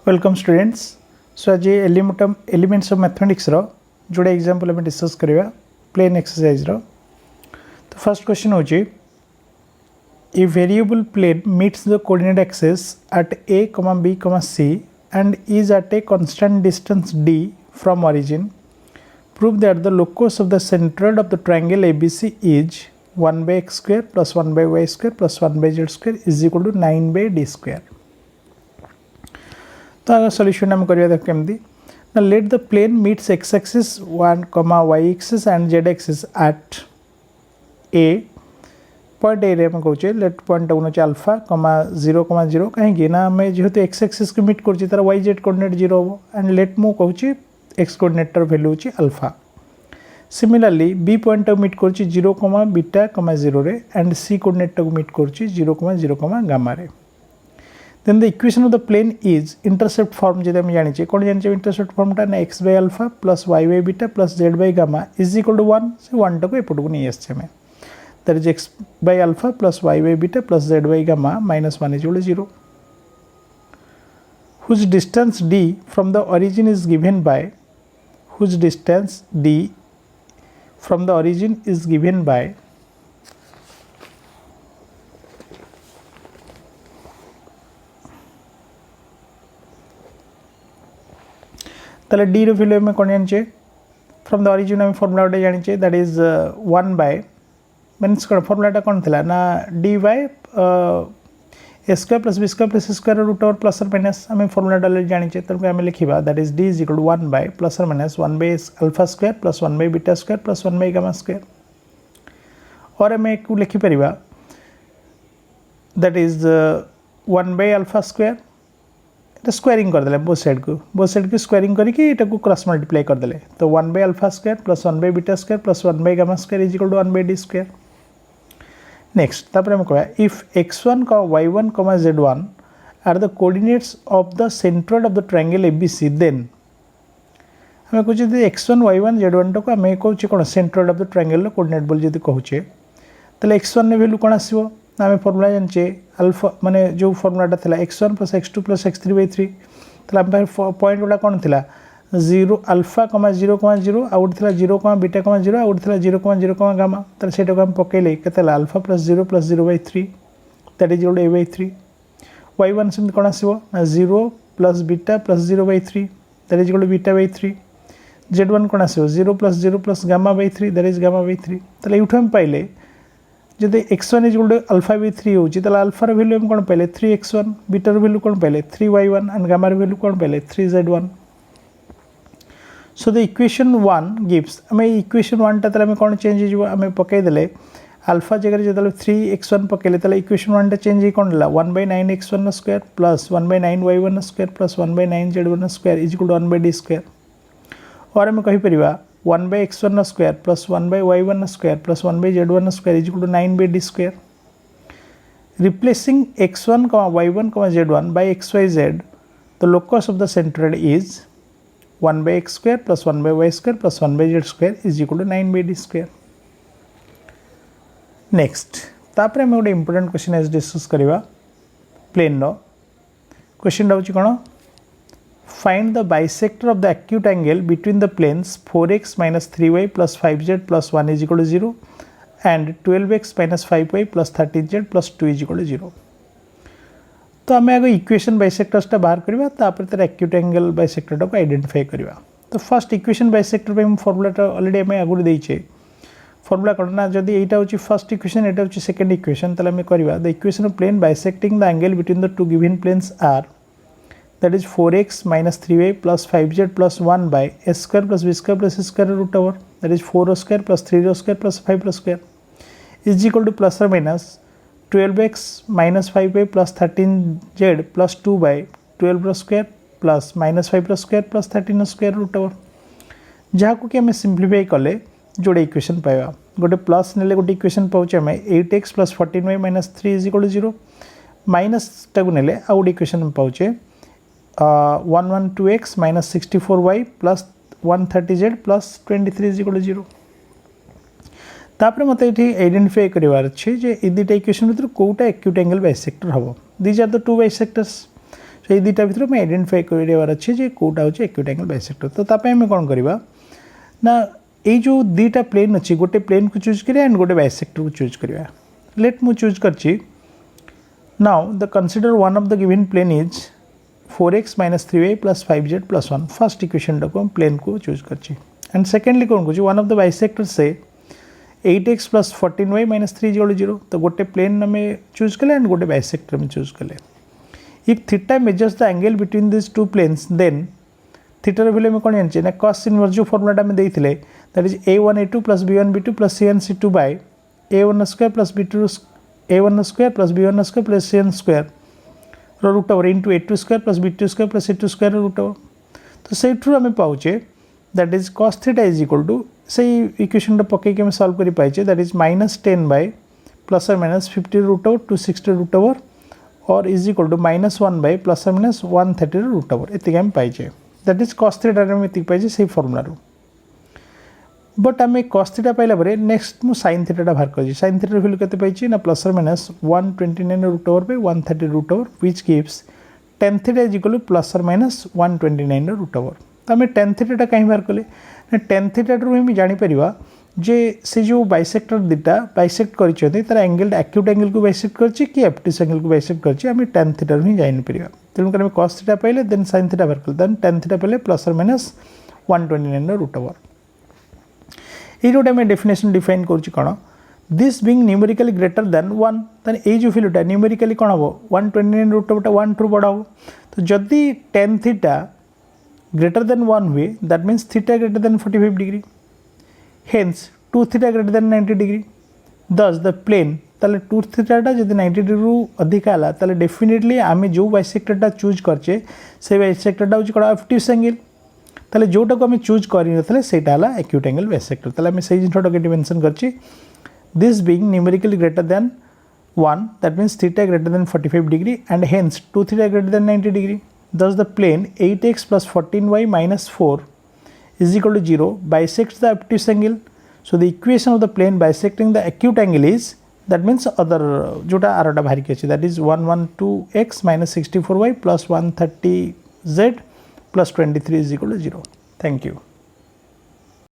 Welcome students. सो आज elements of mathematics रो जोड़े example हम डिस्कस करिया प्लेन एक्सरसाइज रो। तो फर्स्ट क्वेश्चन होची a variable plane meets the coordinate axis at a, b, c and is at a constant distance d from origin. Prove that the locus of the centroid of the triangle ABC is 1 by x square plus 1 by y square plus 1 by z square is equal to 9 by d square. तो आगे solution हम करिया देख केमदी ना let the plane meets x axis 1, y axis and z axis at a point ए रे हम कहूचे लेट पॉइंट उन अल्फा, 0, 0 कहीं ना आम जेहेतु x एक्सिस को मीट कर तार y z कोऑर्डिनेट 0 हम एंड लेट मु कहूची x कोऑर्डिनेटर वैल्यू होची alpha. Similarly b point meet कर 0, बीटा, 0 रे एंड c कोऑर्डिनेट को मीट कर 0, 0, gamma ray. Then the equation of the plane is intercept form जैसे हम जानी चाहिए कौन जानी चाहिए intercept form टा ना x by alpha plus y by beta plus z by gamma is equal to 1 से 1 टा को एपट को नहीं आसे में that is x by alpha plus y by beta plus z by gamma minus 1 is equal to 0 whose distance d from the origin is given by ताले d रो value में कौन जानी फ्रॉम द ओरिजिन में formula जानी that is 1 by means formula कौन थी ना d by a square plus b square plus square root over plus और माइनस आम फॉर्मूला डाले जानी तेणुक आम लिखा that is d is equal to 1 by plus और minus 1 by alpha square plus 1 by beta square plus 1 by gamma square और आम एक लिखिपर that is 1 by alpha square squaring करदे बोथ साइड को स्क्वायरिंग करके क्रॉस मल्टीप्लाई करदे तो 1 by alpha square plus 1 by beta square plus 1 by gamma square is equal to 1 by d square. Next तापर हम कहवा if x1, y1, z1 are the coordinates of the centroid of the triangle ABC then हमें कहते x1, y1, z1 टाक आम कहूँ कौन centroid of the triangle coordinate बोल जब कहूचे ताले x1 वैल्यू कौन आसो आम फॉर्मूला जाने अल्फा माने जो फॉर्मूलाटा था x1 plus x2 plus x3 by 3 तो आम पॉइंट गुड़ा कौन थी 0 अल्फा, 0, 0 आउट थी 0, बीटा, 0 आउट थी 0, 0, गामा तो से पकड़े के alpha plus 0 by 3 that is equal to a by 3 y1 से कौन आसो 0 प्लस beta plus 0 by 3 that is equal to beta by 3 z1 कौन आसो 0 प्लस gamma by 3 that is gamma by 3 तो ये आम पाइले जब x1 is equal to alpha by 3 होची तो अल्फार वैल्यू हम कौन पाइले 3x1 बीटार वैल्यू कौन पाइले 3y1 एंड गामार वैल्यू कौन पाइले 3z1। So the equation 1 gives आम इक्वेशन 1 टा आम कौन चेंज हो आम पकईदे अल्फा जगह जो 3x1 पकड़े तो इक्वेशन 1 टा चेंज हो कौन 1 by 9x1 square plus 1 by 9y1 square plus 1 by 9z1 square is equal to 1 by d square और आम कहीपर 1 by x1 square plus 1 by y1 square plus 1 by z1 square is equal to 9 by d square. Replacing x1, y1, z1 by xyz the locus of the centroid is 1 by x square plus 1 by y square plus 1 by z square is equal to 9 by d square। Next तापर आम गोटे important question आज discuss करवा plane रो question होची कौन Find the bisector of the acute angle between the planes 4x minus 3y plus 5z plus 1 is equal to 0 and 12x minus 5y plus 13z plus 2 is equal to 0। तो आम आगे equation bisectors बाहर करवा तापर तार acute angle bisector को identify करवा। तो फर्स्ट इक्वेशन बाइसेक्टर पे फॉर्मूलाटा ऑलरेडी आम आगुरी देचे फॉर्मूला कौन ना जब यहाँ हूँ फर्स्ट इक्वेशन यहाँ हूँ सेकेंड इक्वेशन तो आम करवा the equation of plane bisecting the angle between the two given planes are that is 4x minus 3y plus 5z plus 1 by s square plus b square plus c square root over that is 4 square plus 3 square plus 5 square is equal to plus or minus 12x minus 5y plus 13z plus 2 by 12 square plus minus 5 square plus 13 square root over जहाँ को कि आम simplify कले जोड़े equation पाइबा गोटे plus ने गोटे इक्वेशन पाचे आम 8x plus 14y minus 3 is equal to 0 minus टाक ने आउ गोटे इक्वेशन पाचे 112x minus 64y plus 130z plus 23 is equal to 0। तापर मत ये आइडेंटिफाई करार अच्छे जे दुटा इक्वेशन भर कौटा एक्यूट एंगल बाइसेक्टर हम these are the two bisectors so ये दुटा भितर मैं आइडेंटिफाई करार अच्छे जे कोटा हूँ एक्यूट एंगल बाइसेक्टर। तो ताप आम कौन करवा ना ये जो दुटा प्लेन अच्छी गोटे प्लेन को चूज करिया एंड गोटे बाइसेक्टर को चूज करिया। लेट मु चूज करची now the consider one of the given plane is 4x - 3y + 5z + 1 first equation को हम प्लेन को चूज करची एंड सेकेंडली कौन कर वन ऑफ द बाइसेक्टर से 8x + 14y - 3 = 0। तो गोटे प्लेन में चूज कले एंड गोटे बाइसेक्टर में चूज कले। If theta measures the angle between this two planes then थीटार वैल्यू में कौन जानचे ना कॉस इनवर्स जो फॉर्मुलाटा में देइथिले that is a1a2 + b1b2 + c1c2 by a1² + b2 a1² + b1² + c1² root over into a2² + b2² + c2² root over. तो से आम पाचे that is cos theta is equal to से इक्वेशन पकईकि आम सॉल्व कर पाइचे that is -10 by ±50 root over 260 root over और is equal to -1 by ±130 root over ये आम पाइचे दैट इज cos थीटा ये पाइचे से फॉर्मुला। बट आम cos थीटा पाइला नेक्स्ट मु sin थीटा बाहर कर sin थीटा वैल्यू केते पाइची ना ±129 root over by 130 root over which gives tan theta is equal to ±129 root over. तो आम tan थीटा कहीं बाहर कले ना tan थीटा हम जानी परिवा जे से जो बाइसेक्टर दुटा बाइसेक्ट कर तार एंगल एक्यूट एंगल को बाइसेक्ट करछि कि एब्ट्यूस एंगल को बाइसेक्ट करछि आम tan थीटा ही जानी परिवा। तेणुक आम cos थीटा पाइले देन sin थीटा बाहर कले देन tan थीटा पाइले ±129 रूट ओवर। ये गोटे आम डेफिनेशन डिफाइन कौन this being numerically greater than 1 तेन ये जो वैल्यूटा न्यूमेरिकली कौन हम 129 रूट ओवरटा 1 ठू बड़ा हो। तो जदि tan थीटा ग्रेटर देन 1 हुए that means theta greater than 45 degree hence 2 theta greater than 90 degree thus the plane ताले 2 थीटाटा जब 90 डिग्री अधिक है ताले डेफिनेटली आम जो बाइसेक्टरटा चूज करचे से बाइसेक्टरटा हूँ कौन एब्ट्यूस एंगल ताले जोटा को आम चूज कर सेटा एक्यूट एंगल बाइसेक्टर। ताले आम से जिनटा ये मेंशन करछि this being numerically greater than 1 that means theta greater than 45 degree and hence 2 theta greater than 90 degree thus the plane 8x + 14y - 4 is equal to 0 bisects the obtuse angle. So the equation of the plane bisecting the acute angle is that means other जोटा आरोटा भारी के that is 112x - 64y + 130z + 23 is equal to 0. Thank you.